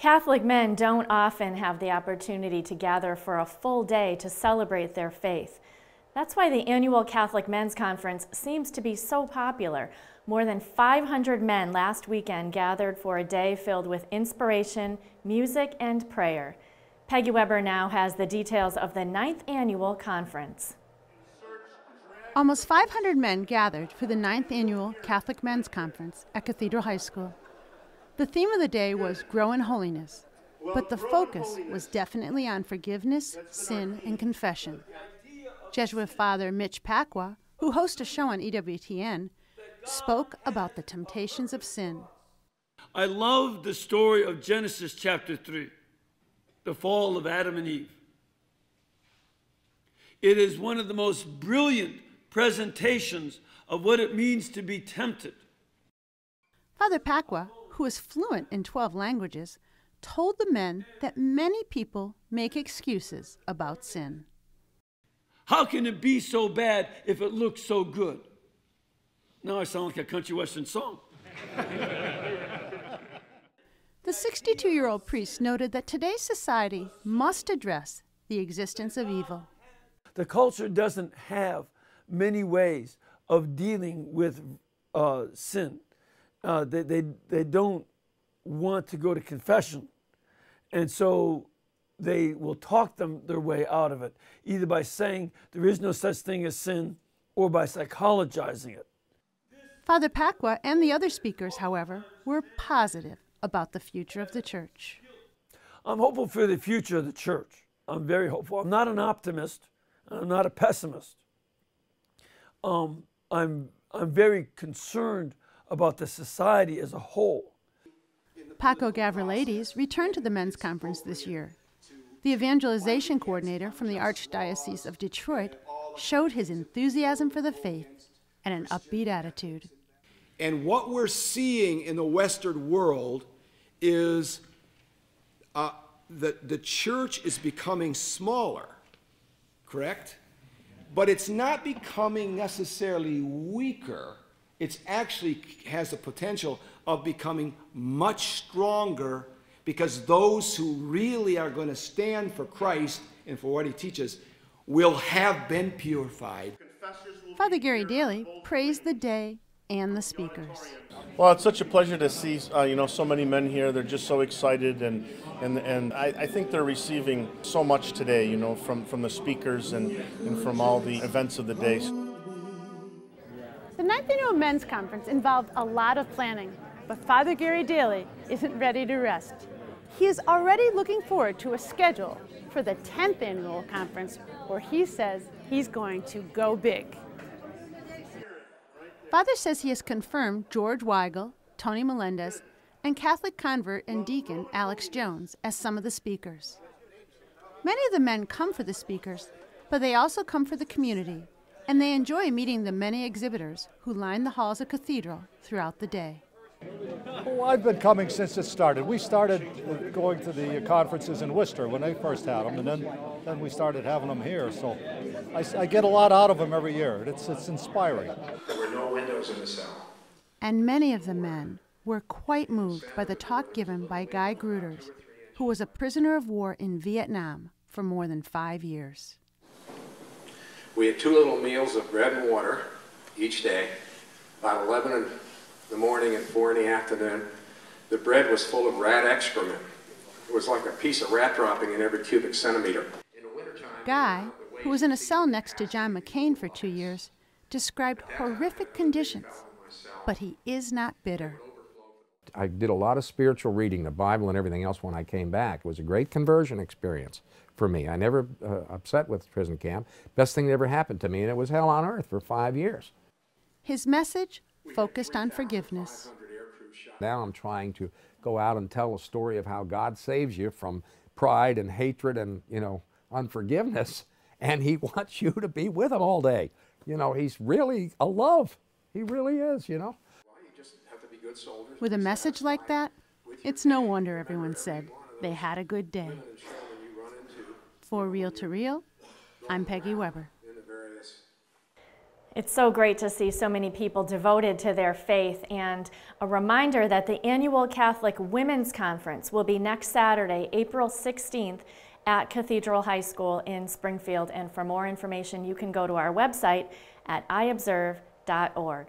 Catholic men don't often have the opportunity to gather for a full day to celebrate their faith. That's why the annual Catholic Men's Conference seems to be so popular. More than 500 men last weekend gathered for a day filled with inspiration, music, and prayer. Peggy Weber now has the details of the 9th annual conference. Almost 500 men gathered for the 9th annual Catholic Men's Conference at Cathedral High School. The theme of the day was Grow in Holiness, but the focus was definitely on forgiveness, sin, and confession. Jesuit Father Mitch Pacwa, who hosts a show on EWTN, spoke about the temptations of sin. I love the story of Genesis chapter 3, the fall of Adam and Eve. It is one of the most brilliant presentations of what it means to be tempted. Father Pacwa, who is fluent in 12 languages, told the men that many people make excuses about sin. How can it be so bad if it looks so good? Now I sound like a country western song. The 62-year-old priest noted that today's society must address the existence of evil. The culture doesn't have many ways of dealing with sin. They don't want to go to confession. And so they will talk their way out of it, either by saying there is no such thing as sin or by psychologizing it. Father Pacwa and the other speakers, however, were positive about the future of the church. I'm hopeful for the future of the church. I'm very hopeful. I'm not an optimist. I'm not a pessimist. I'm very concerned about the society as a whole. Paco Gavrilades returned to the men's conference this year. The evangelization coordinator from the Archdiocese of Detroit showed his enthusiasm for the faith and an upbeat attitude. And what we're seeing in the Western world is the church is becoming smaller, correct? But it's not becoming necessarily weaker. It actually has the potential of becoming much stronger, because those who really are going to stand for Christ and for what he teaches will have been purified. Father Gary Daly praised the day and the speakers. Well, it's such a pleasure to see so many men here. They're just so excited, and I think they're receiving so much today, from the speakers and from all the events of the day. The 9th annual men's conference involved a lot of planning, but Father Gary Daly isn't ready to rest. He is already looking forward to a schedule for the 10th annual conference, where he says he's going to go big. Father says he has confirmed George Weigel, Tony Melendez, and Catholic convert and deacon Alex Jones as some of the speakers. Many of the men come for the speakers, but they also come for the community, and they enjoy meeting the many exhibitors who line the halls of Cathedral throughout the day. Well, I've been coming since it started. We started going to the conferences in Worcester when they first had them, and then we started having them here. So I get a lot out of them every year. It's inspiring. There were no windows in the cell. And many of the men were quite moved by the talk given by Guy Gruters, who was a prisoner of war in Vietnam for more than 5 years. We had 2 little meals of bread and water each day, about 11 in the morning and 4 in the afternoon. The bread was full of rat excrement. It was like a piece of rat dropping in every cubic centimeter. In the wintertime, Guy, who was in a cell next to John McCain for 2 years, described horrific conditions, but he is not bitter. I did a lot of spiritual reading, the Bible and everything else when I came back. It was a great conversion experience for me. I never upset with prison camp. Best thing that ever happened to me, and it was hell on earth for 5 years. His message focused on forgiveness. Now I'm trying to go out and tell a story of how God saves you from pride and hatred and, unforgiveness, and he wants you to be with him all day. He's really a love. He really is, With a message like that, it's no wonder everyone said they had a good day. For Reel to Reel, I'm Peggy Weber. It's so great to see so many people devoted to their faith, and a reminder that the annual Catholic Women's Conference will be next Saturday, April 16th at Cathedral High School in Springfield. And for more information, you can go to our website at iobserve.org.